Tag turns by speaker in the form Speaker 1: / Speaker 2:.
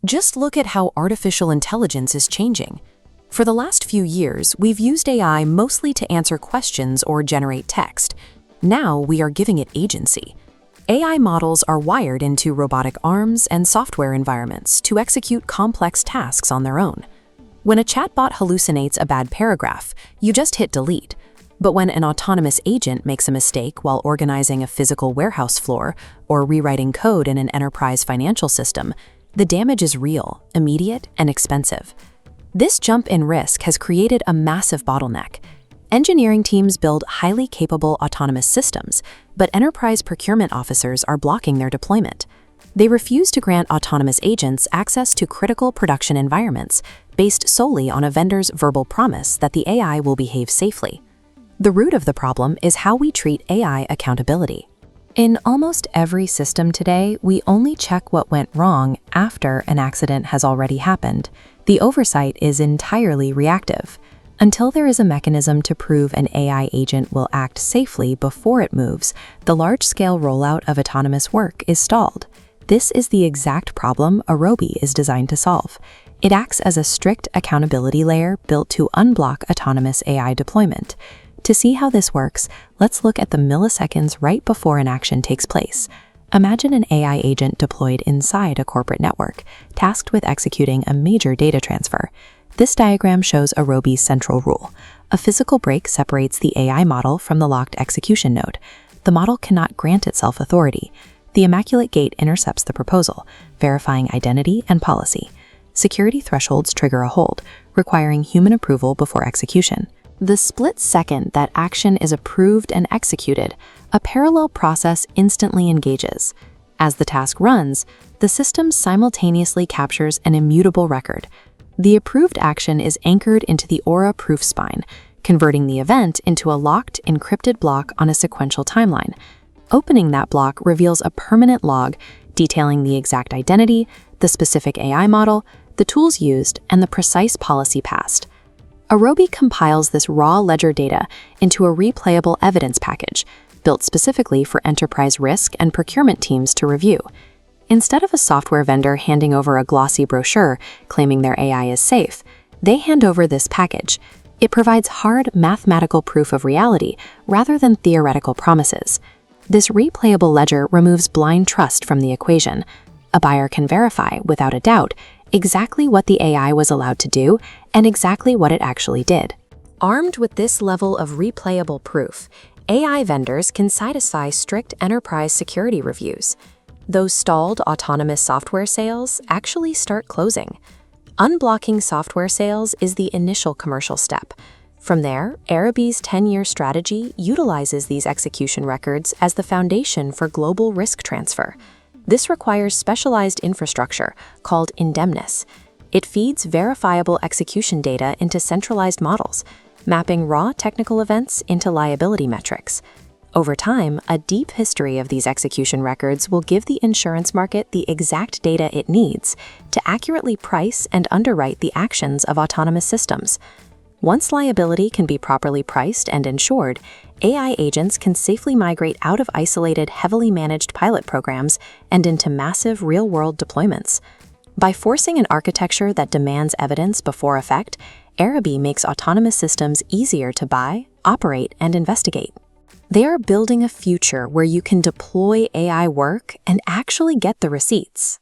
Speaker 1: Just look at how artificial intelligence is changing. For the last few years, we've used AI mostly to answer questions or generate text. Now we are giving it agency. AI models are wired into robotic arms and software environments to execute complex tasks on their own. When a chatbot hallucinates a bad paragraph, you just hit delete. But when an autonomous agent makes a mistake while organizing a physical warehouse floor or rewriting code in an enterprise financial system, the damage is real, immediate, and expensive. This jump in risk has created a massive bottleneck. Engineering teams build highly capable autonomous systems, but enterprise procurement officers are blocking their deployment. They refuse to grant autonomous agents access to critical production environments based solely on a vendor's verbal promise that the AI will behave safely. The root of the problem is how we treat AI accountability. In almost every system today, we only check what went wrong after an accident has already happened. The oversight is entirely reactive. Until there is a mechanism to prove an AI agent will act safely before it moves, the large-scale rollout of autonomous work is stalled. This is the exact problem Arobi is designed to solve. It acts as a strict accountability layer built to unblock autonomous AI deployment. To see how this works, let's look at the milliseconds right before an action takes place. Imagine an AI agent deployed inside a corporate network, tasked with executing a major data transfer. This diagram shows Arobi's central rule. A physical break separates the AI model from the locked execution node. The model cannot grant itself authority. The immaculate gate intercepts the proposal, verifying identity and policy. Security thresholds trigger a hold, requiring human approval before execution. The split second that action is approved and executed, a parallel process instantly engages. As the task runs, the system simultaneously captures an immutable record. The approved action is anchored into the Aura proof spine, converting the event into a locked, encrypted block on a sequential timeline. Opening that block reveals a permanent log detailing the exact identity, the specific AI model, the tools used, and the precise policy passed. Arobi compiles this raw ledger data into a replayable evidence package, built specifically for enterprise risk and procurement teams to review. Instead of a software vendor handing over a glossy brochure claiming their AI is safe, they hand over this package. It provides hard mathematical proof of reality rather than theoretical promises. This replayable ledger removes blind trust from the equation. A buyer can verify, without a doubt, exactly what the AI was allowed to do and exactly what it actually did. Armed with this level of replayable proof, AI vendors can satisfy strict enterprise security reviews. Those stalled autonomous software sales actually start closing. Unblocking software sales is the initial commercial step. From there, Arobi's 10-year strategy utilizes these execution records as the foundation for global risk transfer. This requires specialized infrastructure called indemnis. It feeds verifiable execution data into centralized models, mapping raw technical events into liability metrics. Over time, a deep history of these execution records will give the insurance market the exact data it needs to accurately price and underwrite the actions of autonomous systems. Once liability can be properly priced and insured, AI agents can safely migrate out of isolated, heavily managed pilot programs and into massive real-world deployments. By forcing an architecture that demands evidence before effect, Arobi makes autonomous systems easier to buy, operate, and investigate. They are building a future where you can deploy AI work and actually get the receipts.